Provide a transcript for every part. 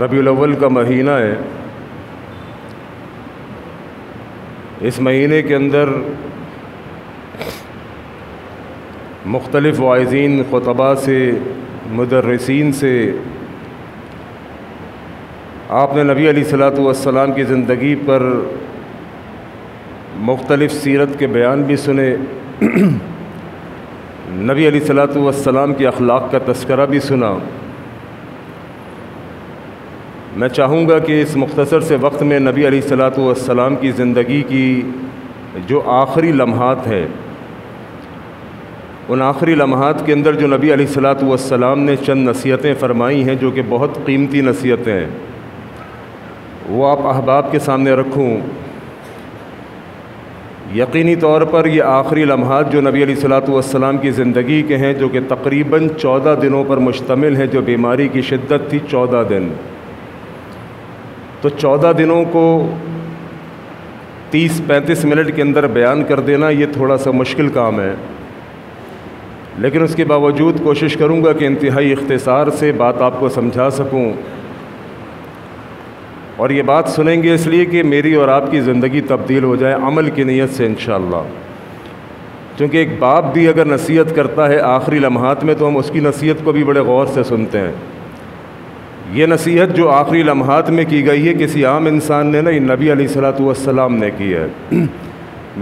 ربیع الاول کا مہینہ ہے۔ اس مہینے کے اندر مختلف واعظین، خطباء سے، مدرسین سے آپ نے نبی علیہ الصلوۃ والسلام کی زندگی پر مختلف سیرت کے بیان بھی سنے، نبی علیہ الصلوۃ والسلام کے اخلاق کا تذکرہ بھی سنا۔ میں چاہوں گا کہ اس مختصر سے وقت میں نبی علیہ الصلوۃ والسلام کی زندگی کی جو آخری لمحات ہیں، ان آخری لمحات کے اندر جو نبی علیہ الصلوۃ والسلام نے چند نصیحتیں فرمائی ہیں جو کہ بہت قیمتی نصیحتیں ہیں، وہ آپ احباب کے سامنے رکھوں۔ یقینی طور پر یہ آخری لمحات جو نبی علیہ الصلوۃ والسلام کی زندگی کے ہیں، جو کہ تقریباً 14 دنوں پر مشتمل ہیں، جو بیماری کی شدت تھی 14 دن، تو 14 دنوں کو 30-35 منٹ کے اندر بیان کر دینا یہ تھوڑا سا مشکل کام ہے، لیکن اس کے باوجود کوشش کروں گا کہ انتہائی اختصار سے بات آپ کو سمجھا سکوں۔ اور یہ بات سنیں گے اس لیے کہ میری اور آپ کی زندگی تبدیل ہو جائے عمل کی نیت سے انشاءاللہ، کیونکہ ایک باپ بھی اگر نصیحت کرتا ہے آخری لمحات میں تو ہم اس کی نصیحت کو بھی بڑے غور سے سنتے ہیں۔ یہ نصیحت جو آخری لمحات میں کی گئی ہے کسی عام انسان نے نہیں، نبی علیہ الصلوۃ والسلام نے کی ہے،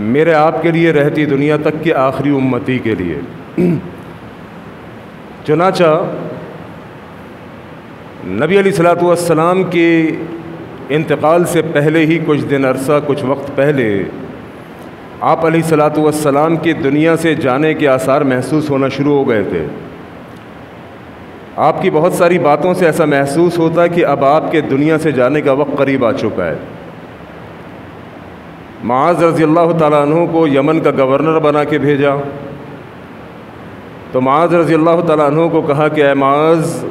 میرے آپ کے لیے، رہتی دنیا تک کے آخری امتی کے لیے۔ چنانچہ نبی علیہ الصلوۃ والسلام کے انتقال سے پہلے ہی کچھ دن عرصہ، کچھ وقت پہلے آپ علیہ الصلوۃ والسلام کے دنیا سے جانے کے آثار محسوس ہونا شروع ہو گئے تھے۔ آپ کی بہت ساری باتوں سے ایسا محسوس ہوتا ہے کہ اب آپ کے دنیا سے جانے کا وقت قریب آ چکا ہے۔ معاذ رضی اللہ تعالیٰ عنہ کو یمن کا گورنر بنا کے بھیجا، تو معاذ رضی اللہ تعالیٰ عنہ کو کہا کہ اے معاذ،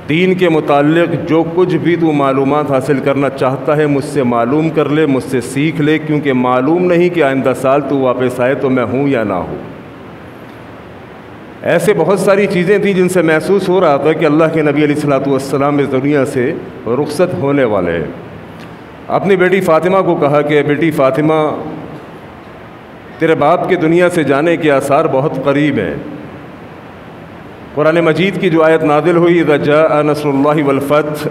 دین کے متعلق جو کچھ بھی تو معلومات حاصل کرنا چاہتا ہے مجھ سے معلوم کر لے، مجھ سے سیکھ لے، کیونکہ معلوم نہیں کہ آئندہ سال تو واپس آئے تو میں ہوں یا نہ ہوں۔ ایسے بہت ساری چیزیں تھیں جن سے محسوس ہو رہا تھا کہ اللہ کے نبی علیہ الصلوۃ والسلام اس دنیا سے رخصت ہونے والے ہیں۔ اپنی بیٹی فاطمہ کو کہا کہ بیٹی فاطمہ، تیرے باپ کے دنیا سے جانے کے آثار بہت قریب ہیں۔ قرآن مجید کی جو آیت نازل ہوئی اذا جاء نصر اللہ والفتح،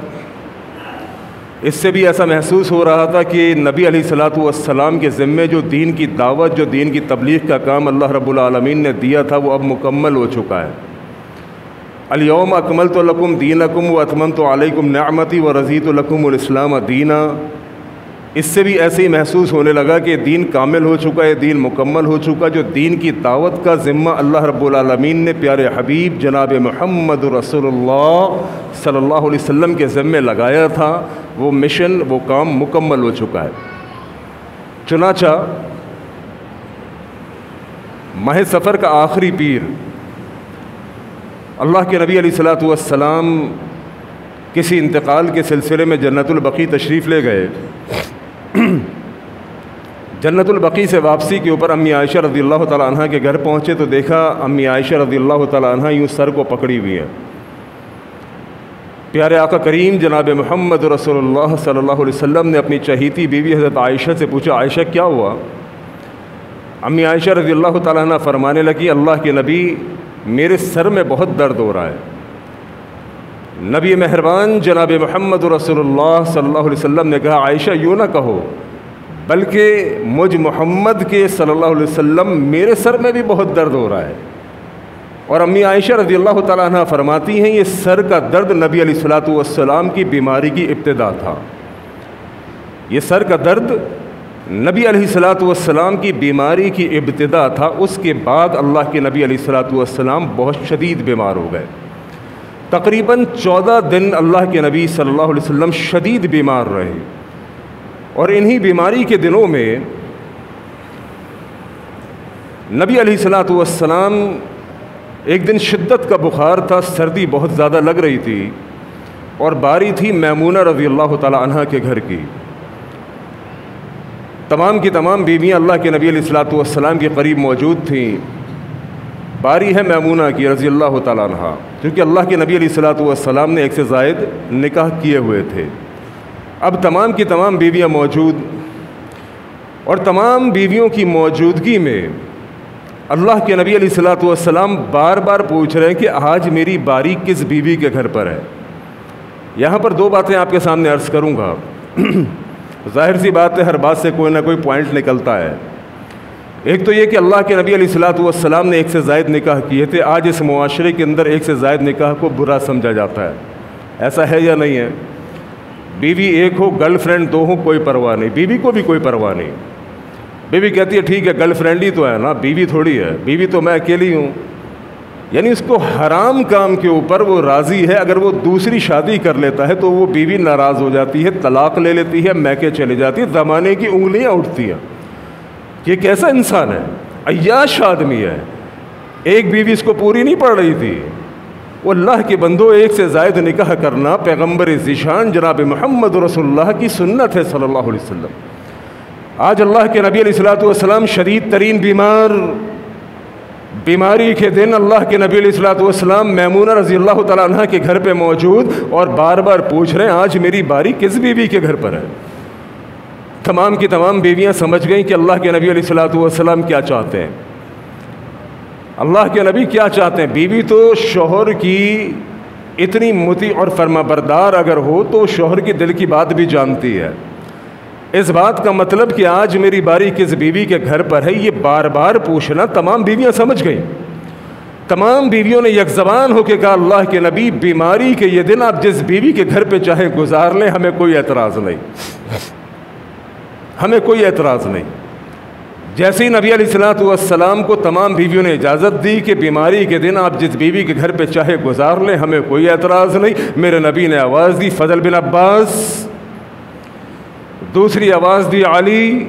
اس سے بھی ایسا محسوس ہو رہا تھا کہ نبی علیہ الصلوۃ والسلام کے ذمے جو دین کی دعوت، جو دین کی تبلیغ کا کام اللہ رب العالمین نے دیا تھا وہ اب مکمل ہو چکا ہے۔ الیوم اکملت لکم دینکم واتممت علیکم نعمتی ورضیت لکم الاسلام دینا۔ اس سے بھی ایسے ہی محسوس ہونے لگا کہ دین کامل ہو چکا ہے، دین مکمل ہو چکا، جو دین کی دعوت کا ذمہ اللہ رب العالمین نے پیارے حبیب جناب محمد رسول اللہ صلی اللہ علیہ وسلم کے ذمے لگایا تھا، وہ مشن، وہ کام مکمل ہو چکا ہے۔ چنانچہ ماہ سفر کا آخری پیر اللہ کے نبی علیہ الصلوۃ والسلام کسی انتقال کے سلسلے میں جنت البقیع تشریف لے گئے۔ جنت البقیع سے واپسی کے اوپر امی عائشہ رضی اللہ تعالیٰ عنہ کے گھر پہنچے تو دیکھا امی عائشہ رضی اللہ تعالیٰ عنہ یوں سر کو پکڑی ہوئی ہیں۔ پیارے آقا کریم جناب محمد رسول اللہ صلی اللہ علیہ وسلم نے اپنی چہیتی بیوی حضرت عائشہ سے پوچھا، عائشہ کیا ہوا؟ امی عائشہ رضی اللہ تعالیٰ عنہ فرمانے لگی، اللہ کے نبی، میرے سر میں بہت درد ہو رہا ہے۔ نبی مہربان جناب محمد رسول اللہ صلی اللہ علیہ وسلم نے کہا، عائشہ یوں نہ کہو، بلکہ مجھ محمد کے صلی اللہ علیہ وسلم میرے سر میں بھی بہت درد ہو رہا ہے۔ اور امی عائشہ رضی اللہ تعالیٰ عنہ فرماتی ہیں یہ سر کا درد نبی علیہ الصلوۃ والسلام کی بیماری کی ابتدا تھا۔ یہ سر کا درد نبی علیہ الصلوۃ والسلام کی بیماری کی ابتدا تھا، اس کے بعد اللہ کے نبی علیہ الصلوۃ والسلام بہت شدید بیمار ہو گئے۔ تقریباً 14 دن اللہ کے نبی صلی اللہ علیہ وسلم شدید بیمار رہے، اور انہی بیماری کے دنوں میں نبی علیہ الصلوۃ والسلام ایک دن شدت کا بخار تھا، سردی بہت زیادہ لگ رہی تھی، اور باری تھی میمونہ رضی اللہ تعالی عنہا کے گھر کی۔ تمام کی تمام بیویاں اللہ کے نبی علیہ الصلوۃ والسلام کے قریب موجود تھیں۔ باری ہے میمونہ کی رضی اللہ تعالیٰ عنہ، کیونکہ اللہ کے نبی علیہ الصلوۃ والسلام نے ایک سے زائد نکاح کیے ہوئے تھے۔ اب تمام کی تمام بیویاں موجود، اور تمام بیویوں کی موجودگی میں اللہ کے نبی علیہ الصلوۃ والسلام بار بار پوچھ رہے ہیں کہ آج میری باری کس بیوی کے گھر پر ہے۔ یہاں پر دو باتیں آپ کے سامنے عرض کروں گا۔ ظاہر سی بات ہے، ہر بات سے کوئی نہ کوئی پوائنٹ نکلتا ہے۔ ایک تو یہ کہ اللہ کے نبی علیہ الصلوۃ والسلام نے ایک سے زائد نکاح کیے تھے۔ آج اس معاشرے کے اندر ایک سے زائد نکاح کو برا سمجھا جاتا ہے، ایسا ہے یا نہیں ہے؟ بیوی ایک ہو، گرل فرینڈ دو ہو، کوئی پرواہ نہیں، بیوی کو بھی کوئی پرواہ نہیں۔ بیوی کہتی ہے ٹھیک ہے گرل فرینڈ ہی تو ہے نا، بیوی تھوڑی ہے، بیوی تو میں اکیلی ہوں۔ یعنی اس کو حرام کام کے اوپر وہ راضی ہے۔ اگر وہ دوسری شادی کر لیتا ہے تو وہ بیوی ناراض ہو جاتی ہے، طلاق لے لیتی ہے، میکے چلی جاتی ہے، زمانے کی انگلیاں اٹھتی ہیں۔ یہ کیسا انسان ہے؟ عیاش آدمی ہے۔ ایک بیوی اس کو پوری نہیں پڑ رہی تھی۔ وہ اللہ کے بندو، ایک سے زائد نکاح کرنا پیغمبر ذیشان جناب محمد رسول اللہ کی سنت ہے صلی اللہ علیہ وسلم۔ آج اللہ کے نبی علیہ الصلوۃ والسلام شدید ترین بیماری کے دن اللہ کے نبی علیہ الصلوۃ والسلام میمونہ رضی اللہ تعالیٰ عنہ کے گھر پہ موجود، اور بار بار پوچھ رہے ہیں آج میری باری کس بیوی کے گھر پر ہے۔ تمام کی تمام بیویاں سمجھ گئیں کہ اللہ کے نبی علیہ الصلوۃ والسلام کیا چاہتے ہیں۔ اللہ کے نبی کیا چاہتے ہیں؟ بیوی تو شوہر کی اتنی مطیع اور فرما بردار اگر ہو تو شوہر کی دل کی بات بھی جانتی ہے۔ اس بات کا مطلب کہ آج میری باری کس بیوی کے گھر پر ہے، یہ بار بار پوچھنا تمام بیویاں سمجھ گئیں۔ تمام بیویوں نے یک زبان ہو کے کہا اللہ کے نبی بیماری کے یہ دن آپ جس بیوی کے گھر پہ چاہے گزار لیں، ہمیں کوئی اعتراض نہیں، ہمیں کوئی اعتراض نہیں۔ جیسے ہی نبی علیہ الصلوۃ والسلام کو تمام بیویوں نے اجازت دی کہ بیماری کے دن آپ جس بیوی کے گھر پہ چاہے گزار لیں، ہمیں کوئی اعتراض نہیں، میرے نبی نے آواز دی فضل بن عباس، دوسری آواز دی علی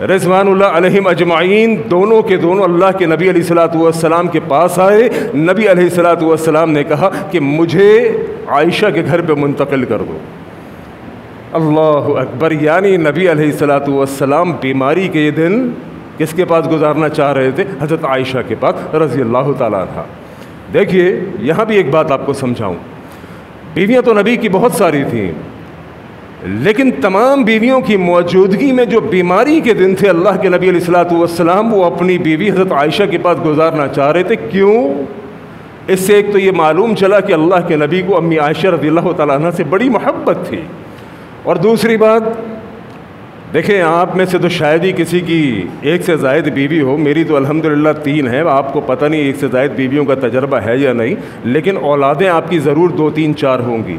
رضوان اللہ علیہم اجمعین، دونوں کے دونوں اللہ کے نبی علیہ الصلوۃ والسلام کے پاس آئے۔ نبی علیہ الصلوۃ والسلام نے کہا کہ مجھے عائشہ کے گھر پہ منتقل کر دو۔ اللہ اکبر! یعنی نبی علیہ الصلوۃ والسلام بیماری کے یہ دن کس کے پاس گزارنا چاہ رہے تھے؟ حضرت عائشہ کے پاس رضی اللہ تعالیٰ عنہ۔ دیکھیے یہاں بھی ایک بات آپ کو سمجھاؤں، بیویاں تو نبی کی بہت ساری تھیں، لیکن تمام بیویوں کی موجودگی میں جو بیماری کے دن تھے اللہ کے نبی علیہ الصلوۃ والسلام وہ اپنی بیوی حضرت عائشہ کے پاس گزارنا چاہ رہے تھے۔ کیوں؟ اس سے ایک تو یہ معلوم چلا کہ اللہ کے نبی کو امی عائشہ رضی اللہ تعالیٰ عنہ سے بڑی محبت تھی، اور دوسری بات دیکھیں آپ میں سے تو شاید ہی کسی کی ایک سے زائد بیوی ہو، میری تو الحمدللہ 3 ہیں، آپ کو پتہ نہیں ایک سے زائد بیویوں کا تجربہ ہے یا نہیں، لیکن اولادیں آپ کی ضرور 2 3 4 ہوں گی،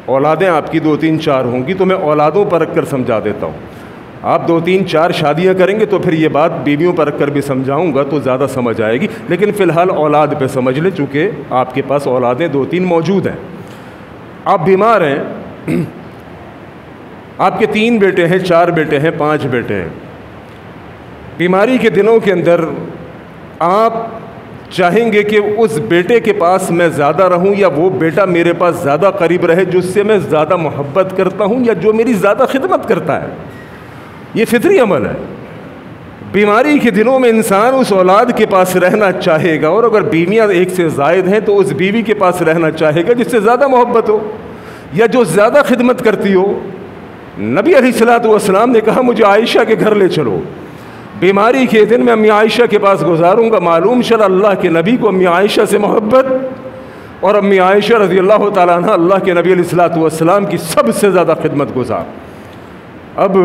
اولادیں آپ کی 2 3 4 ہوں گی۔ تو میں اولادوں پر رکھ کر سمجھا دیتا ہوں۔ آپ 2 3 4 شادیاں کریں گے تو پھر یہ بات بیویوں پر رکھ کر بھی سمجھاؤں گا تو زیادہ سمجھ آئے گی، لیکن فی الحال اولاد پہ سمجھ لیں، چونکہ آپ کے پاس اولادیں 2 3 موجود ہیں۔ آپ بیمار ہیں، آپ کے 3 بیٹے ہیں، 4 بیٹے ہیں، 5 بیٹے ہیں۔ بیماری کے دنوں کے اندر آپ چاہیں گے کہ اس بیٹے کے پاس میں زیادہ رہوں یا وہ بیٹا میرے پاس زیادہ قریب رہے جس سے میں زیادہ محبت کرتا ہوں یا جو میری زیادہ خدمت کرتا ہے۔ یہ فطری عمل ہے۔ بیماری کے دنوں میں انسان اس اولاد کے پاس رہنا چاہے گا، اور اگر بیویاں ایک سے زائد ہیں تو اس بیوی کے پاس رہنا چاہے گا جس سے زیادہ محبت ہو یا جو زیادہ خدمت کرتی ہو۔ نبی علیہ الصلوۃ والسلام نے کہا مجھے عائشہ کے گھر لے چلو، بیماری کے دن میں امی عائشہ کے پاس گزاروں گا۔ معلوم چلا اللہ کے نبی کو امی عائشہ سے محبت، اور امی عائشہ رضی اللہ تعالیٰ عنہ اللہ کے نبی علیہ الصلوۃ والسلام کی سب سے زیادہ خدمت گزار۔ اب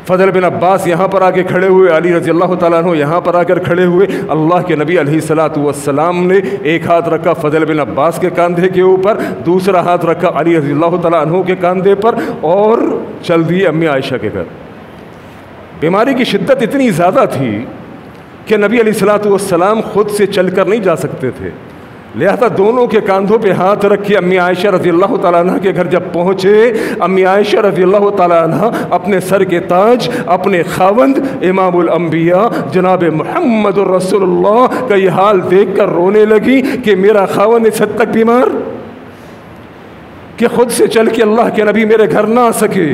فضل بن عباس یہاں پر آ کے کھڑے ہوئے، علی رضی اللہ تعالیٰ عنہ یہاں پر آ کر کھڑے ہوئے۔ اللہ کے نبی علیہ الصلوۃ والسلام نے ایک ہاتھ رکھا فضل بن عباس کے کاندھے کے اوپر، دوسرا ہاتھ رکھا علی رضی اللہ تعالیٰ عنہ کے کاندھے پر، اور چل دیے امی عائشہ کے گھر۔ بیماری کی شدت اتنی زیادہ تھی کہ نبی علیہ الصلوۃ والسلام خود سے چل کر نہیں جا سکتے تھے، لہذا دونوں کے کاندھوں پہ ہاتھ رکھے امی عائشہ رضی اللہ تعالیٰ عنہ کے گھر جب پہنچے، امی عائشہ رضی اللہ تعالیٰ عنہ اپنے سر کے تاج، اپنے خاوند امام الانبیاء جناب محمد الرسول اللہ کا یہ حال دیکھ کر رونے لگی کہ میرا خاوند اس حد تک بیمار کہ خود سے چل کے اللہ کے نبی میرے گھر نہ آ سکے۔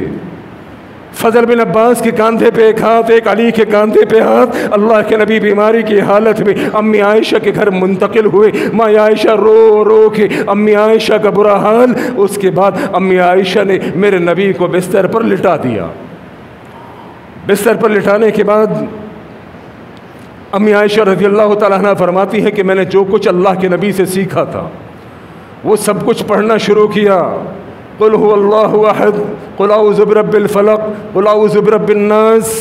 فضل بن عباس کے کاندھے پہ ایک ہاتھ، ایک علی کے کاندھے پہ ہاتھ. اللہ کے نبی بیماری کی حالت میں امی عائشہ کے گھر منتقل ہوئے. ماں عائشہ رو رو کے امی عائشہ کا برا حال. اس کے بعد امی عائشہ نے میرے نبی کو بستر پر لٹا دیا. بستر پر لٹانے کے بعد امی عائشہ رضی اللہ تعالیٰ عنہ فرماتی ہے کہ میں نے جو کچھ اللہ کے نبی سے سیکھا تھا وہ سب کچھ پڑھنا شروع کیا. قل هو اللہ احد، قل اعوذ برب الفلق، قل اعوذ برب الناس.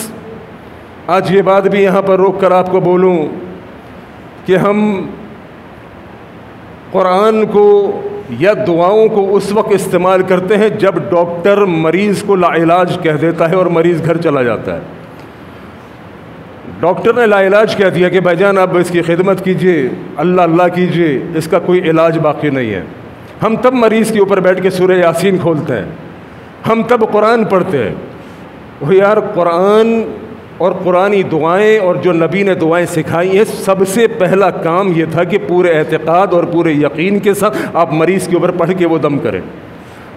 آج یہ بات بھی یہاں پر روک کر آپ کو بولوں کہ ہم قرآن کو یا دعاؤں کو اس وقت استعمال کرتے ہیں جب ڈاکٹر مریض کو لا علاج کہہ دیتا ہے اور مریض گھر چلا جاتا ہے. ڈاکٹر نے لا علاج کہہ دیا کہ بھائی جان آپ اس کی خدمت کیجئے، اللہ اللہ کیجئے، اس کا کوئی علاج باقی نہیں ہے. ہم تب مریض کے اوپر بیٹھ کے سورہ یاسین کھولتے ہیں، ہم تب قرآن پڑھتے ہیں. وہ یار قرآن اور قرآنی دعائیں اور جو نبی نے دعائیں سکھائی ہیں، سب سے پہلا کام یہ تھا کہ پورے اعتقاد اور پورے یقین کے ساتھ آپ مریض کے اوپر پڑھ کے وہ دم کریں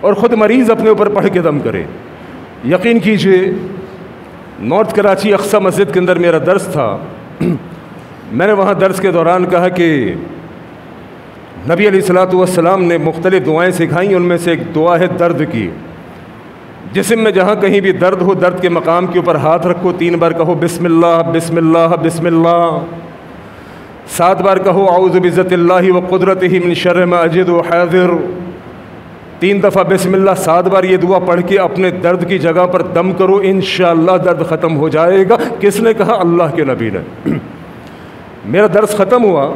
اور خود مریض اپنے اوپر پڑھ کے دم کرے. یقین کیجئے نارتھ کراچی اقصی مسجد کے اندر میرا درس تھا. میں نے وہاں درس کے دوران کہا کہ نبی علیہ الصلوۃ والسلام نے مختلف دعائیں سکھائیں، ان میں سے ایک دعا ہے درد کی. جسم میں جہاں کہیں بھی درد ہو، درد کے مقام کے اوپر ہاتھ رکھو، 3 بار کہو بسم اللہ بسم اللہ بسم اللہ. 7 بار کہو اعوذ بعزت اللہ وقدرتہ من شر ما اجد حاضر. 3 دفعہ بسم اللہ، 7 بار یہ دعا پڑھ کے اپنے درد کی جگہ پر دم کرو، انشاءاللہ درد ختم ہو جائے گا. کس نے کہا؟ اللہ کے نبی نے. میرا درس ختم ہوا.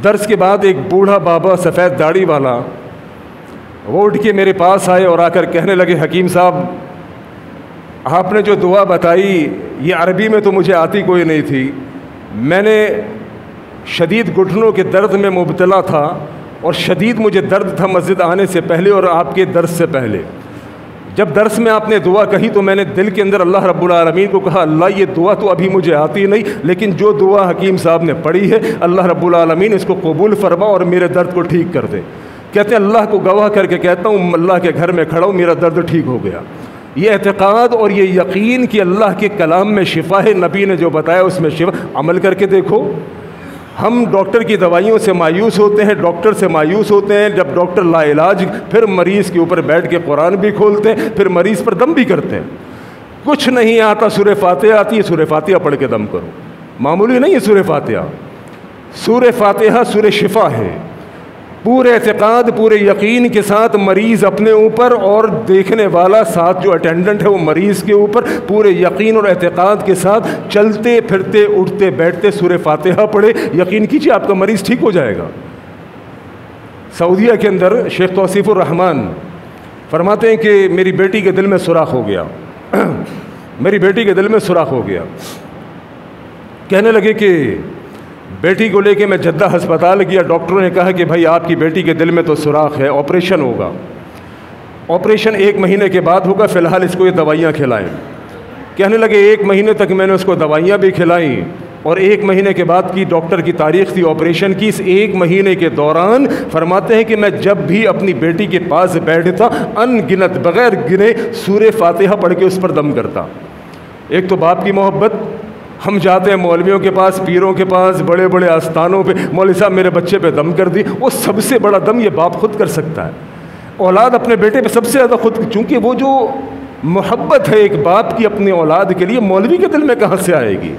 درس کے بعد ایک بوڑھا بابا سفید داڑھی والا وہ اٹھ کے میرے پاس آئے اور آ کر کہنے لگے حکیم صاحب آپ نے جو دعا بتائی یہ عربی میں تو مجھے آتی کوئی نہیں تھی. میں نے شدید گھٹنوں کے درد میں مبتلا تھا اور شدید مجھے درد تھا مسجد آنے سے پہلے اور آپ کے درس سے پہلے. جب درس میں آپ نے دعا کہی تو میں نے دل کے اندر اللہ رب العالمین کو کہا اللہ یہ دعا تو ابھی مجھے آتی نہیں، لیکن جو دعا حکیم صاحب نے پڑھی ہے اللہ رب العالمین اس کو قبول فرما اور میرے درد کو ٹھیک کر دے. کہتے ہیں اللہ کو گواہ کر کے کہتا ہوں اللہ کے گھر میں کھڑا ہوں میرا درد ٹھیک ہو گیا. یہ اعتقاد اور یہ یقین کہ اللہ کے کلام میں شفا ہے، نبی نے جو بتایا اس میں شفا. عمل کر کے دیکھو. ہم ڈاکٹر کی دوائیوں سے مایوس ہوتے ہیں، ڈاکٹر سے مایوس ہوتے ہیں. جب ڈاکٹر لا علاج پھر مریض کے اوپر بیٹھ کے قرآن بھی کھولتے ہیں، پھر مریض پر دم بھی کرتے ہیں. کچھ نہیں آتا، سورہ فاتحہ آتی ہے، سورہ فاتحہ پڑھ کے دم کرو. معمولی نہیں ہے سورہ فاتحہ. سورہ فاتحہ سورہ شفا ہے. پورے اعتقاد پورے یقین کے ساتھ مریض اپنے اوپر اور دیکھنے والا ساتھ جو اٹینڈنٹ ہے وہ مریض کے اوپر پورے یقین اور اعتقاد کے ساتھ چلتے پھرتے اٹھتے بیٹھتے سورہ فاتحہ پڑھے. یقین کیجیے آپ کا مریض ٹھیک ہو جائے گا. سعودیہ کے اندر شیخ توصیف الرحمان فرماتے ہیں کہ میری بیٹی کے دل میں سوراخ ہو گیا. میری بیٹی کے دل میں سوراخ ہو گیا. کہنے لگے کہ بیٹی کو لے کے میں جدہ ہسپتال گیا. ڈاکٹروں نے کہا کہ بھائی آپ کی بیٹی کے دل میں تو سوراخ ہے، آپریشن ہوگا. آپریشن 1 مہینے کے بعد ہوگا، فی الحال اس کو یہ دوائیاں کھلائیں. کہنے لگے 1 مہینے تک میں نے اس کو دوائیاں بھی کھلائیں اور 1 مہینے کے بعد کی ڈاکٹر کی تاریخ تھی آپریشن کی. اس 1 مہینے کے دوران فرماتے ہیں کہ میں جب بھی اپنی بیٹی کے پاس بیٹھتا ان گنت بغیر گنے سورہ فاتحہ پڑھ کے اس پر دم کرتا. ایک تو باپ کی محبت. ہم جاتے ہیں مولویوں کے پاس، پیروں کے پاس، بڑے بڑے آستانوں پہ، مولوی صاحب میرے بچے پہ دم کر دی. وہ سب سے بڑا دم یہ باپ خود کر سکتا ہے. اولاد اپنے بیٹے پہ سب سے زیادہ خود، چونکہ وہ جو محبت ہے ایک باپ کی اپنے اولاد کے لیے مولوی کے دل میں کہاں سے آئے گی؟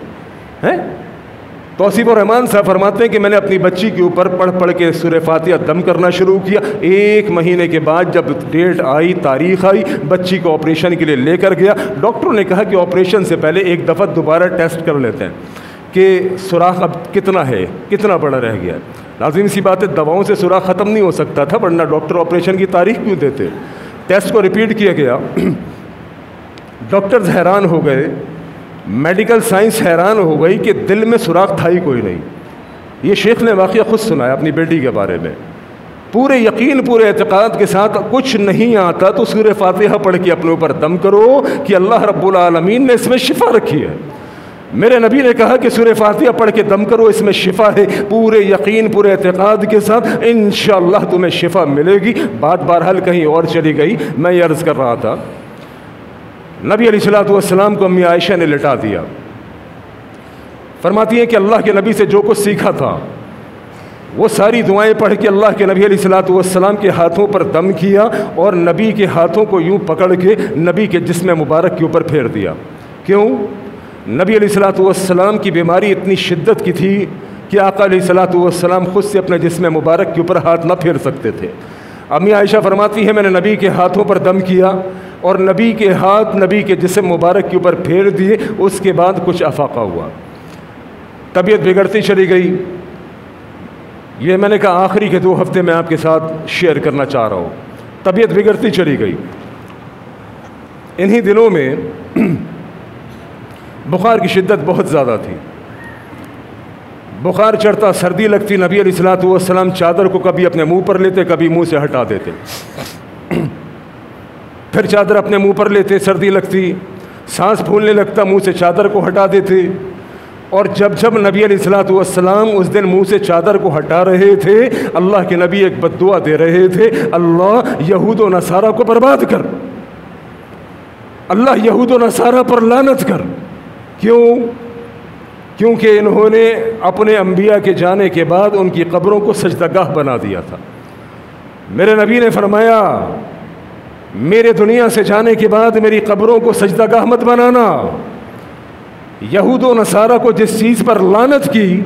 توصیف الرحمان صاحب فرماتے ہیں کہ میں نے اپنی بچی کے اوپر پڑھ پڑھ کے سورہ فاتحہ دم کرنا شروع کیا. 1 مہینے کے بعد جب ڈیٹ آئی، تاریخ آئی، بچی کو آپریشن کے لیے لے کر گیا. ڈاکٹروں نے کہا کہ آپریشن سے پہلے 1 دفعہ دوبارہ ٹیسٹ کر لیتے ہیں کہ سوراخ اب کتنا ہے، کتنا بڑا رہ گیا ہے. لازم سی بات ہے دواؤں سے سوراخ ختم نہیں ہو سکتا تھا، ورنہ ڈاکٹر آپریشن کی تاریخ کیوں دیتے. ٹیسٹ کو ریپیٹ کیا گیا. ڈاکٹرز حیران ہو گئے، میڈیکل سائنس حیران ہو گئی کہ دل میں سوراخ تھا ہی کوئی نہیں. یہ شیخ نے واقعہ خود سنایا اپنی بیٹی کے بارے میں. پورے یقین پورے اعتقاد کے ساتھ کچھ نہیں آتا تو سورہ فاتحہ پڑھ کے اپنے اوپر دم کرو کہ اللہ رب العالمین نے اس میں شفا رکھی ہے. میرے نبی نے کہا کہ سورہ فاتحہ پڑھ کے دم کرو، اس میں شفا ہے. پورے یقین پورے اعتقاد کے ساتھ انشاءاللہ تمہیں شفا ملے گی. بات بہرحال کہیں اور چلی گئی. میں یہ عرض کر رہا تھا نبی علیہ الصلوۃ والسلام کو امی عائشہ نے لٹا دیا. فرماتی ہیں کہ اللہ کے نبی سے جو کچھ سیکھا تھا وہ ساری دعائیں پڑھ کے اللہ کے نبی علیہ الصلوۃ والسلام کے ہاتھوں پر دم کیا اور نبی کے ہاتھوں کو یوں پکڑ کے نبی کے جسم مبارک کے اوپر پھیر دیا. کیوں؟ نبی علیہ الصلوۃ والسلام کی بیماری اتنی شدت کی تھی کہ آقا علیہ الصلوۃ والسلام خود سے اپنے جسم مبارک کے اوپر ہاتھ نہ پھیر سکتے تھے. امی عائشہ فرماتی ہے میں نے نبی کے ہاتھوں پر دم کیا اور نبی کے ہاتھ نبی کے جسم مبارک کے اوپر پھیر دیے. اس کے بعد کچھ افاقہ ہوا, طبیعت بگڑتی چلی گئی. یہ میں نے کہا آخری کے 2 ہفتے میں آپ کے ساتھ شیئر کرنا چاہ رہا ہوں. طبیعت بگڑتی چلی گئی. انہی دنوں میں بخار کی شدت بہت زیادہ تھی. بخار چڑھتا, سردی لگتی, نبی علیہ الصلوۃ والسلام چادر کو کبھی اپنے منہ پر لیتے, کبھی منہ سے ہٹا دیتے, پھر چادر اپنے منہ پر لیتے, سردی لگتی, سانس پھولنے لگتا, منہ سے چادر کو ہٹا دیتے. اور جب جب نبی علیہ الصلوۃ والسلام اس دن منہ سے چادر کو ہٹا رہے تھے, اللہ کے نبی ایک بد دعا دے رہے تھے, اللہ یہود و نصارہ کو برباد کر, اللہ یہود و نصارہ پر لعنت کر. کیوں؟ کیونکہ انہوں نے اپنے انبیاء کے جانے کے بعد ان کی قبروں کو سجدہ گاہ بنا دیا تھا. میرے نبی نے فرمایا میرے دنیا سے جانے کے بعد میری قبروں کو سجدہ گاہ مت بنانا. یہود و نصارہ کو جس چیز پر لعنت کی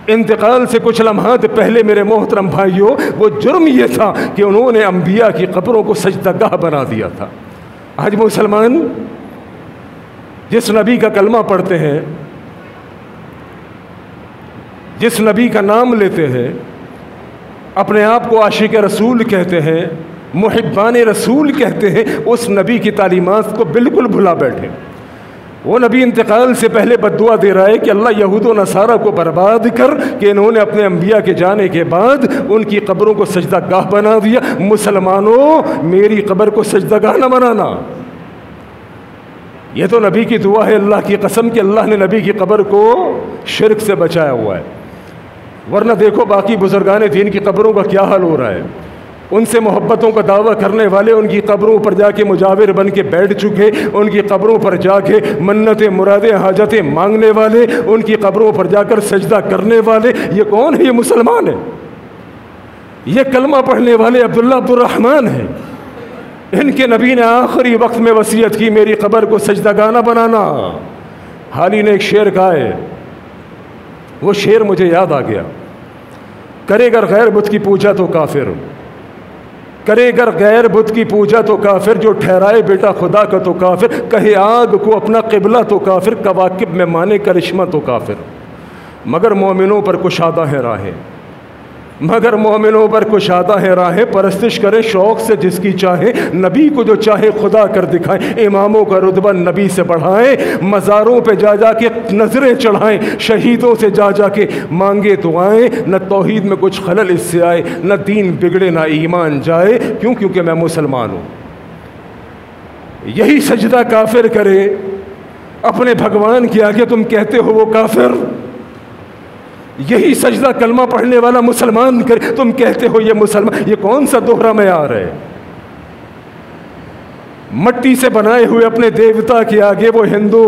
انتقال سے کچھ لمحات پہلے میرے محترم بھائیوں, وہ جرم یہ تھا کہ انہوں نے انبیاء کی قبروں کو سجدہ گاہ بنا دیا تھا. آج مسلمان جس نبی کا کلمہ پڑھتے ہیں, جس نبی کا نام لیتے ہیں, اپنے آپ کو عاشق رسول کہتے ہیں, محبان رسول کہتے ہیں, اس نبی کی تعلیمات کو بالکل بھلا بیٹھے. وہ نبی انتقال سے پہلے بد دعا دے رہا ہے کہ اللہ یہود و نصارہ کو برباد کر کہ انہوں نے اپنے انبیاء کے جانے کے بعد ان کی قبروں کو سجدہ گاہ بنا دیا. مسلمانوں میری قبر کو سجدہ گاہ نہ بنانا. یہ تو نبی کی دعا ہے, اللہ کی قسم کہ اللہ نے نبی کی قبر کو شرک سے بچایا ہوا ہے. ورنہ دیکھو باقی بزرگان دین کی قبروں کا کیا حال ہو رہا ہے. ان سے محبتوں کا دعویٰ کرنے والے ان کی قبروں پر جا کے مجاور بن کے بیٹھ چکے, ان کی قبروں پر جا کے منتیں مرادیں حاجتیں مانگنے والے, ان کی قبروں پر جا کر سجدہ کرنے والے. یہ کون ہے؟ یہ مسلمان ہے. یہ کلمہ پڑھنے والے عبداللہ عبد الرحمن ہیں. ان کے نبی نے آخری وقت میں وصیت کی میری قبر کو سجدہ گاہ نہ بنانا. حال ہی نے ایک شعر کہا ہے, وہ شعر مجھے یاد آ گیا. کرے گر غیر بت کی پوجا تو کافر, کرے گر غیر بت کی پوجا تو کافر, جو ٹھہرائے بیٹا خدا کا تو کافر, کہے آگ کو اپنا قبلہ تو کافر, کواکب میں مانے کرشمہ تو کافر. مگر مومنوں پر کشادہ ہے راہیں, مگر مومنوں پر کشادہ ہے راہیں, پرستش کرے شوق سے جس کی چاہے, نبی کو جو چاہے خدا کر دکھائیں, اماموں کا رتبہ نبی سے بڑھائیں, مزاروں پہ جا جا کے نظریں چڑھائیں, شہیدوں سے جا جا کے مانگے دعائیں. نہ توحید میں کچھ خلل اس سے آئے, نہ دین بگڑے نہ ایمان جائے. کیوں؟ کیونکہ میں مسلمان ہوں. یہی سجدہ کافر کرے اپنے بھگوان کے آگے, تم کہتے ہو وہ کافر. یہی سجدہ کلمہ پڑھنے والا مسلمان کرے, تم کہتے ہو یہ مسلمان. یہ کون سا دوہرا معیار ہے؟ مٹی سے بنائے ہوئے اپنے دیوتا کے آگے وہ ہندو,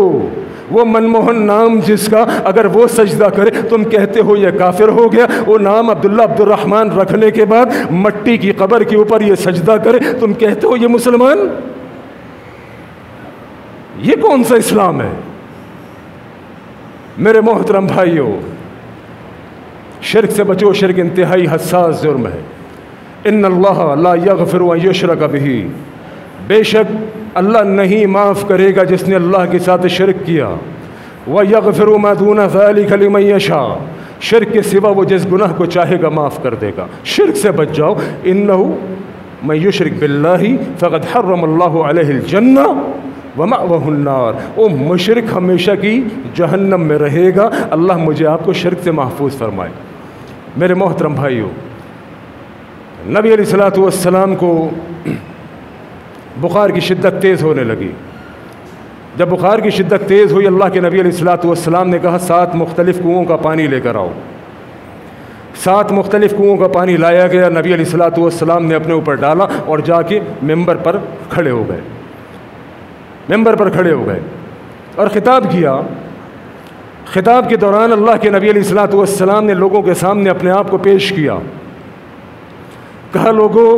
وہ منموہن نام جس کا, اگر وہ سجدہ کرے تم کہتے ہو یہ کافر ہو گیا. وہ نام عبداللہ عبد الرحمن رکھنے کے بعد مٹی کی قبر کے اوپر یہ سجدہ کرے, تم کہتے ہو یہ مسلمان. یہ کون سا اسلام ہے؟ میرے محترم بھائیوں, شرک سے بچو. شرک انتہائی حساس جرم ہے. ان اللہ لا یغفر ان یشرک بہ, بے شک اللہ نہیں معاف کرے گا جس نے اللہ کے ساتھ شرک کیا. وَيَغْفِرُ مَا دُونَ ذَلِكَ لِمَن يَشَاءُ, شرک کے سوا وہ جس گناہ کو چاہے گا معاف کر دے گا. شرک سے بچ جاؤ. إِنَّهُ مَن يُشْرِكْ بِاللَّهِ فَقَدْ حَرَّمَ اللَّهُ عَلَيْهِ الْجَنَّةَ وَمَأْوَهُ النَّارُ. وہ مشرک ہمیشہ کی جہنم میں رہے گا. اللہ مجھے آپ کو شرک سے محفوظ فرمائے. میرے محترم بھائیوں, نبی علیہ الصلوۃ والسلام کو بخار کی شدت تیز ہونے لگی. جب بخار کی شدت تیز ہوئی, اللہ کے نبی علیہ الصلوۃ والسلام نے کہا 7 مختلف کنوؤں کا پانی لے کر آؤ. 7 مختلف کنوؤں کا پانی لایا گیا. نبی علیہ الصلوۃ والسلام نے اپنے اوپر ڈالا اور جا کے ممبر پر کھڑے ہو گئے. ممبر پر کھڑے ہو گئے اور خطاب کیا۔ خطاب کے دوران اللہ کے نبی علیہ الصلوۃ والسلام نے لوگوں کے سامنے اپنے آپ کو پیش کیا، کہا لوگو،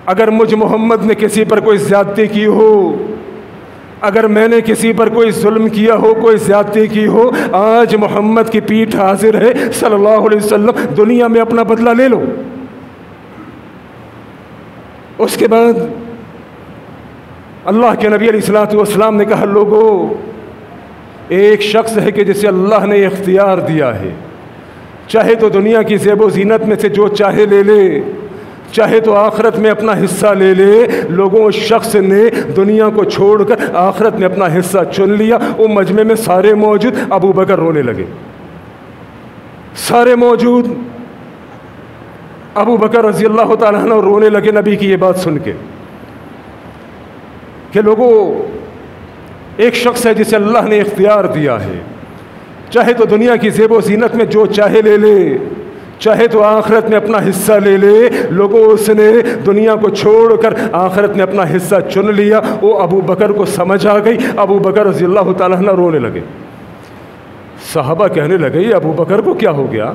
اگر مجھ محمد نے کسی پر کوئی زیادتی کی ہو، اگر میں نے کسی پر کوئی ظلم کیا ہو، کوئی زیادتی کی ہو، آج محمد کی پیٹھ حاضر ہے صلی اللہ علیہ وسلم، دنیا میں اپنا بدلہ لے لو۔ اس کے بعد اللہ کے نبی علیہ الصلوۃ والسلام نے کہا لوگو، ایک شخص ہے کہ جسے اللہ نے اختیار دیا ہے، چاہے تو دنیا کی زیب و زینت میں سے جو چاہے لے لے، چاہے تو آخرت میں اپنا حصہ لے لے۔ لوگوں، اس شخص نے دنیا کو چھوڑ کر آخرت میں اپنا حصہ چن لیا۔ وہ مجمع میں سارے موجود، ابو بکر رونے لگے، سارے موجود ابو بکر رضی اللہ تعالیٰ عنہ رونے لگے نبی کی یہ بات سن کے کہ لوگوں، ایک شخص ہے جسے اللہ نے اختیار دیا ہے، چاہے تو دنیا کی زیب و زینت میں جو چاہے لے لے، چاہے تو آخرت میں اپنا حصہ لے لے۔ لوگوں، اس نے دنیا کو چھوڑ کر آخرت میں اپنا حصہ چن لیا۔ وہ ابو بکر کو سمجھ آ گئی، ابو بکر رضی اللہ تعالیٰ عنہ رونے لگے۔ صحابہ کہنے لگے یہ ابو بکر کو کیا ہو گیا؟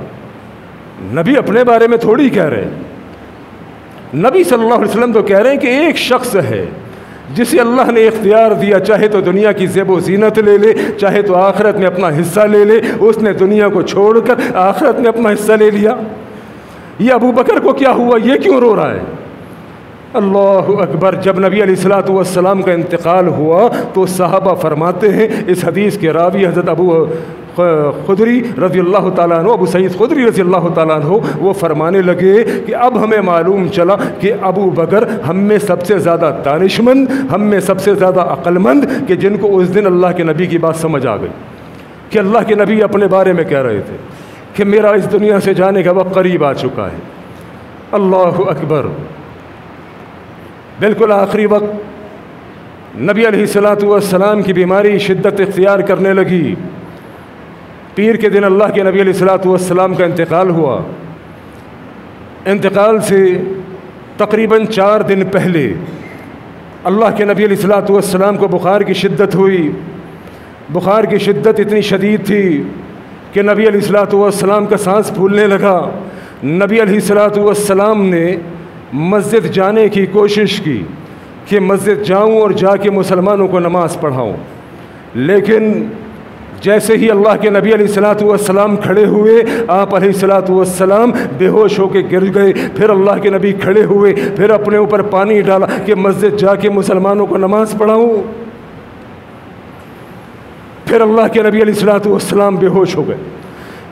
نبی اپنے بارے میں تھوڑی کہہ رہے ہیں، نبی صلی اللہ علیہ وسلم تو کہہ رہے ہیں کہ ایک شخص ہے جسے اللہ نے اختیار دیا، چاہے تو دنیا کی زیب و زینت لے لے، چاہے تو آخرت میں اپنا حصہ لے لے۔ اس نے دنیا کو چھوڑ کر آخرت میں اپنا حصہ لے لیا۔ یہ ابو بکر کو کیا ہوا؟ یہ کیوں رو رہا ہے؟ اللہ اکبر۔ جب نبی علیہ الصلوۃ والسلام کا انتقال ہوا تو صحابہ فرماتے ہیں، اس حدیث کے راوی حضرت ابو خدری رضی اللہ تعالیٰ عنہ، ابو سعید خدری رضی اللہ تعالیٰ عنہ، وہ فرمانے لگے کہ اب ہمیں معلوم چلا کہ ابو بکر ہم میں سب سے زیادہ دانشمند، ہم میں سب سے زیادہ عقل مند، کہ جن کو اس دن اللہ کے نبی کی بات سمجھ آ گئی کہ اللہ کے نبی اپنے بارے میں کہہ رہے تھے کہ میرا اس دنیا سے جانے کا وقت قریب آ چکا ہے۔ اللہ اکبر۔ بالکل آخری وقت نبی علیہ الصلوۃ والسلام کی بیماری شدت اختیار کرنے لگی۔ پیر کے دن اللہ کے نبی علیہ الصلوۃ والسلام کا انتقال ہوا۔ انتقال سے تقریباً 4 دن پہلے اللہ کے نبی علیہ الصلوۃ والسلام کو بخار کی شدت ہوئی۔ بخار کی شدت اتنی شدید تھی کہ نبی علیہ الصلوۃ والسلام کا سانس پھولنے لگا۔ نبی علیہ الصلوۃ والسلام نے مسجد جانے کی کوشش کی کہ مسجد جاؤں اور جا کے مسلمانوں کو نماز پڑھاؤں، لیکن جیسے ہی اللہ کے نبی علیہ الصلوۃ والسلام کھڑے ہوئے، آپ علیہ الصلوۃ والسلام بے ہوش ہو کے گر گئے۔ پھر اللہ کے نبی کھڑے ہوئے، پھر اپنے اوپر پانی ڈالا کہ مسجد جا کے مسلمانوں کو نماز پڑھاؤں۔ پھر اللہ کے نبی علیہ الصلوۃ والسلام بے ہوش ہو گئے۔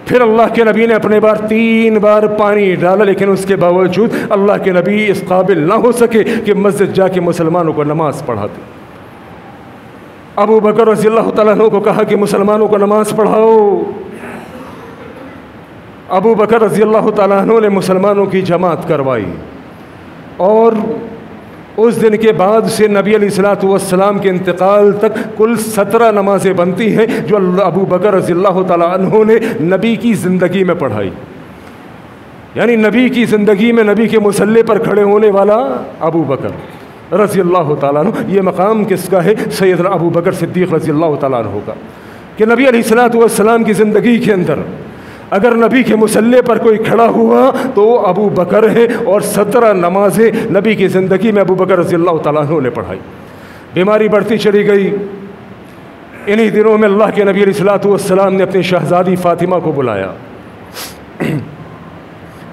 پھر اللہ کے نبی نے اپنے بار 3 بار پانی ڈالا، لیکن اس کے باوجود اللہ کے نبی اس قابل نہ ہو سکے کہ مسجد جا کے مسلمانوں کو نماز پڑھاتے۔ ابو بکر رضی اللہ تعالیٰ عنہ کو کہا کہ مسلمانوں کو نماز پڑھاؤ۔ ابو بکر رضی اللہ تعالیٰ عنہ نے مسلمانوں کی جماعت کروائی، اور اس دن کے بعد سے نبی علیہ الصلوۃ والسلام کے انتقال تک کل 17 نمازیں بنتی ہیں جو ابو بکر رضی اللہ تعالیٰ عنہ نے نبی کی زندگی میں پڑھائی۔ یعنی نبی کی زندگی میں نبی کے مصلی پر کھڑے ہونے والا ابو بکر رضی اللہ تعالیٰ عنہ۔ یہ مقام کس کا ہے؟ سیدنا ابو بکر صدیق رضی اللہ تعالیٰ عنہ کا، کہ نبی علیہ الصلوۃ والسلام کی زندگی کے اندر اگر نبی کے مصلی پر کوئی کھڑا ہوا تو وہ ابو بکر ہے، اور 17 نمازیں نبی کی زندگی میں ابو بکر رضی اللہ تعالیٰ عنہ نے پڑھائی۔ بیماری بڑھتی چلی گئی۔ انہی دنوں میں اللہ کے نبی علیہ الصلوۃ والسلام نے اپنی شہزادی فاطمہ کو بلایا،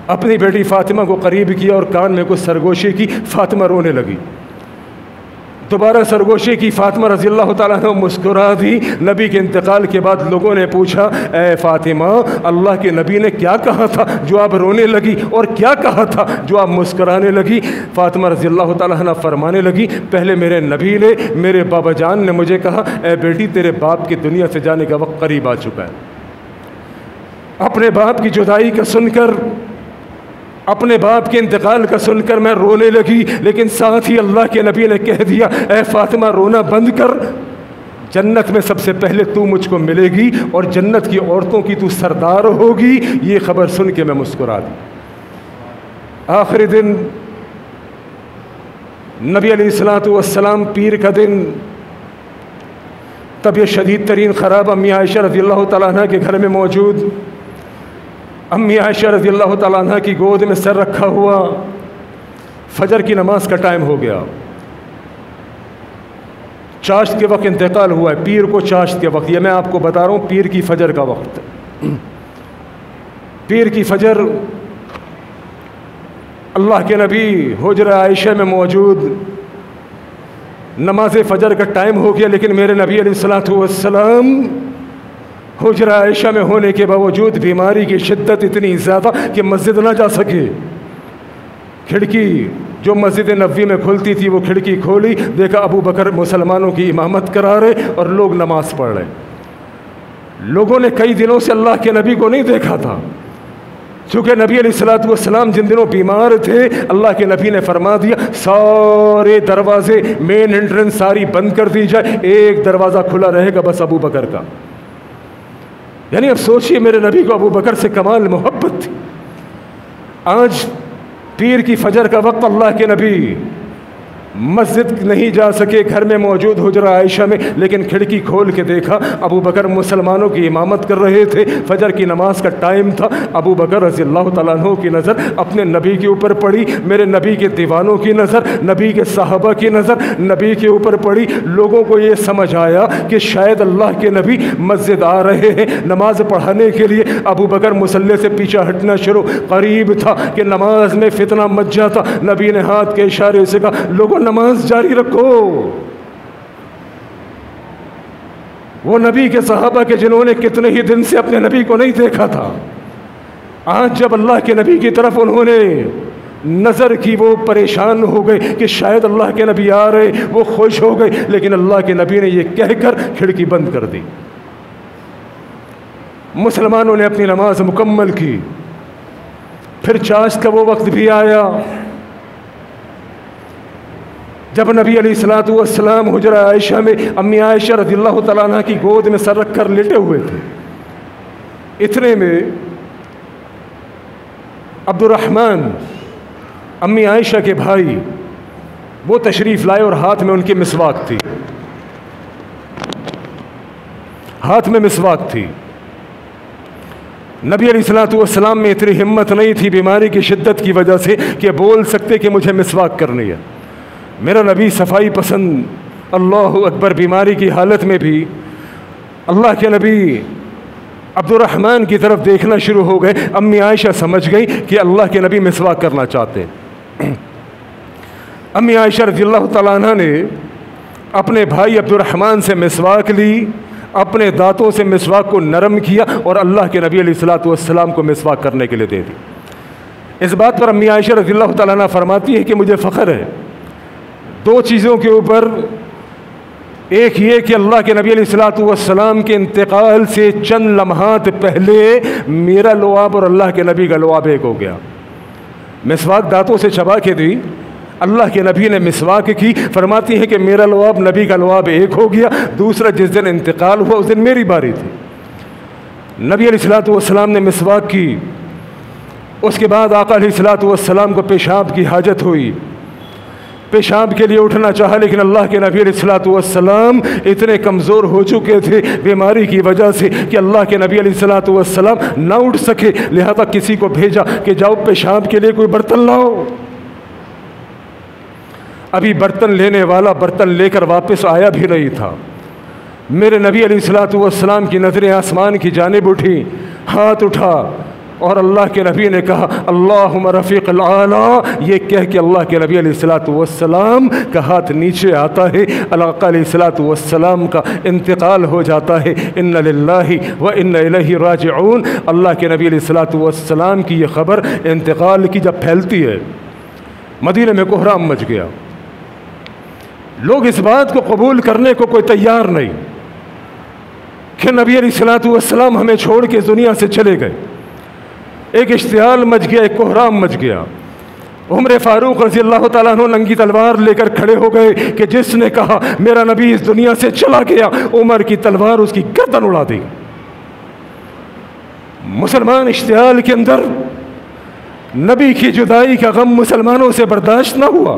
اپنی بیٹی فاطمہ کو قریب کیا اور کان میں کچھ سرگوشی کی۔ فاطمہ رونے لگی، دوبارہ سرگوشی کی۔ فاطمہ رضی اللہ تعالیٰ عنہ مسکرا دی۔ نبی کے انتقال کے بعد لوگوں نے پوچھا، اے فاطمہ، اللہ کے نبی نے کیا کہا تھا جو آپ رونے لگی، اور کیا کہا تھا جو آپ مسکرانے لگی؟ فاطمہ رضی اللہ تعالیٰ عنہ فرمانے لگی، پہلے میرے نبی نے، میرے بابا جان نے مجھے کہا، اے بیٹی، تیرے باپ کی دنیا سے جانے کا وقت قریب آ چکا ہے۔ اپنے باپ کی جدائی کا سن کر، اپنے باپ کے انتقال کا سن کر میں رونے لگی، لیکن ساتھ ہی اللہ کے نبی نے کہہ دیا، اے فاطمہ، رونا بند کر، جنت میں سب سے پہلے تو مجھ کو ملے گی اور جنت کی عورتوں کی تو سردار ہوگی۔ یہ خبر سن کے میں مسکرا دی۔ آخری دن نبی علیہ السلام پیر کا دن طبیعت شدید ترین خراب، امی عائشہ رضی اللہ تعالیٰ عنہ کے گھر میں موجود، امی عائشہ رضی اللہ تعالیٰ عنہ کی گود میں سر رکھا ہوا، فجر کی نماز کا ٹائم ہو گیا، چاشت کے وقت انتقال ہوا ہے، پیر کو چاشت کے وقت، یہ میں آپ کو بتا رہا ہوں پیر کی فجر کا وقت، پیر کی فجر، اللہ کے نبی حجرہ عائشہ میں موجود، نماز فجر کا ٹائم ہو گیا، لیکن میرے نبی علیہ السلام حجرہ عائشہ میں ہونے کے باوجود بیماری کی شدت اتنی زیادہ کہ مسجد نہ جا سکے، کھڑکی جو مسجد نبوی میں کھلتی تھی وہ کھڑکی کھولی، دیکھا ابو بکر مسلمانوں کی امامت کرا رہے اور لوگ نماز پڑھ رہے۔ لوگوں نے کئی دنوں سے اللہ کے نبی کو نہیں دیکھا تھا، چونکہ نبی علیہ السلام جن دنوں بیمار تھے، اللہ کے نبی نے فرما دیا سارے دروازے مین انٹرنس ساری بند کر دی جائے، ایک دروازہ کھلا رہے گا بس ابو بکر کا۔ یعنی اب سوچئے میرے نبی کو ابو بکر سے کمال محبت تھی۔ آج پیر کی فجر کا وقت اللہ کے نبی مسجد نہیں جا سکے، گھر میں موجود حجرہ عائشہ میں، لیکن کھڑکی کھول کے دیکھا ابو بکر مسلمانوں کی امامت کر رہے تھے، فجر کی نماز کا ٹائم تھا، ابو بکر رضی اللہ تعالیٰ عنہ کی نظر اپنے نبی کے اوپر پڑی، میرے نبی کے دیوانوں کی نظر، نبی کے صحابہ کی نظر نبی کے اوپر پڑی۔ لوگوں کو یہ سمجھ آیا کہ شاید اللہ کے نبی مسجد آ رہے ہیں نماز پڑھانے کے لیے۔ ابو بکر مصلی سے پیچھے ہٹنا شروع، قریب تھا کہ نماز میں فتنہ مچ جاتا، نبی نے ہاتھ کے اشارے سے کہا لوگوں نماز جاری رکھو۔ وہ نبی کے صحابہ کے جنہوں نے کتنے ہی دن سے اپنے نبی کو نہیں دیکھا تھا، آج جب اللہ کے نبی کی طرف انہوں نے نظر کی وہ پریشان ہو گئے کہ شاید اللہ کے نبی آ رہے، وہ خوش ہو گئے، لیکن اللہ کے نبی نے یہ کہہ کر کھڑکی بند کر دی۔ مسلمانوں نے اپنی نماز مکمل کی، پھر چاشت کا وہ وقت بھی آیا جب نبی علیہ السلام حجرہ عائشہ میں امی عائشہ رضی اللہ تعالیٰ عنہ کی گود میں سر رکھ کر لیٹے ہوئے تھے۔ اتنے میں عبد الرحمن امی عائشہ کے بھائی وہ تشریف لائے اور ہاتھ میں ان کی مسواک تھی، ہاتھ میں مسواک تھی۔ نبی علیہ السلام میں اتنی ہمت نہیں تھی بیماری کی شدت کی وجہ سے کہ بول سکتے کہ مجھے مسواک کرنی ہے۔ میرا نبی صفائی پسند، اللہ اکبر، بیماری کی حالت میں بھی اللہ کے نبی عبد الرحمن کی طرف دیکھنا شروع ہو گئے۔ امی عائشہ سمجھ گئی کہ اللہ کے نبی مسواک کرنا چاہتے ہیں۔ امی عائشہ رضی اللہ تعالیٰ عنہ نے اپنے بھائی عبد الرحمن سے مسواک لی، اپنے دانتوں سے مسواک کو نرم کیا اور اللہ کے نبی علیہ السلام کو مسواک کرنے کے لیے دے دی۔ اس بات پر امی عائشہ رضی اللہ تعالیٰ عنہ فرماتی ہے کہ مجھے فخر ہے دو چیزوں کے اوپر، ایک یہ کہ اللہ کے نبی علیہ السلام کے انتقال سے چند لمحات پہلے میرا لعاب اور اللہ کے نبی کا لعاب ایک ہو گیا۔ مسواک دانتوں سے چبا کے دی، اللہ کے نبی نے مسواک کی، فرماتی ہے کہ میرا لعاب نبی کا لعاب ایک ہو گیا۔ دوسرا، جس دن انتقال ہوا اس دن میری باری تھی، نبی علیہ السلام نے مسواک کی، اس کے بعد آقا علیہ السلام کو پیشاب کی حاجت ہوئی، پیشاب کے لیے اٹھنا چاہا، لیکن اللہ کے نبی علیہ السلام اتنے کمزور ہو چکے تھے بیماری کی وجہ سے کہ اللہ کے نبی علیہ السلام نہ اٹھ سکے، لہذا کسی کو بھیجا کہ جاؤ پیشاب کے لیے کوئی برتن لاؤ۔ ابھی برتن لینے والا برتن لے کر واپس آیا بھی نہیں تھا، میرے نبی علیہ السلام کی نظریں آسمان کی جانب اٹھی، ہاتھ اٹھا اور اللہ کے نبی نے کہا اللہم رفیق الاعلی، یہ کہہ کے اللہ کے نبی علیہ السلام کا ہاتھ نیچے آتا ہے، آقا علیہ السلام کا انتقال ہو جاتا ہے۔ ان للہ و انا الیہ راجعون۔ اللہ کے نبی علیہ السلام کی یہ خبر انتقال کی جب پھیلتی ہے، مدینہ میں کوہرام مچ گیا، لوگ اس بات کو قبول کرنے کو کوئی تیار نہیں کہ نبی علیہ السلام ہمیں چھوڑ کے دنیا سے چلے گئے۔ ایک اشتعال مچ گیا، ایک کوہرام مچ گیا۔ عمر فاروق رضی اللہ تعالیٰ عنہ ننگی تلوار لے کر کھڑے ہو گئے کہ جس نے کہا میرا نبی اس دنیا سے چلا گیا، عمر کی تلوار اس کی گردن اڑا دی۔ مسلمان اشتعال کے اندر نبی کی جدائی کا غم مسلمانوں سے برداشت نہ ہوا،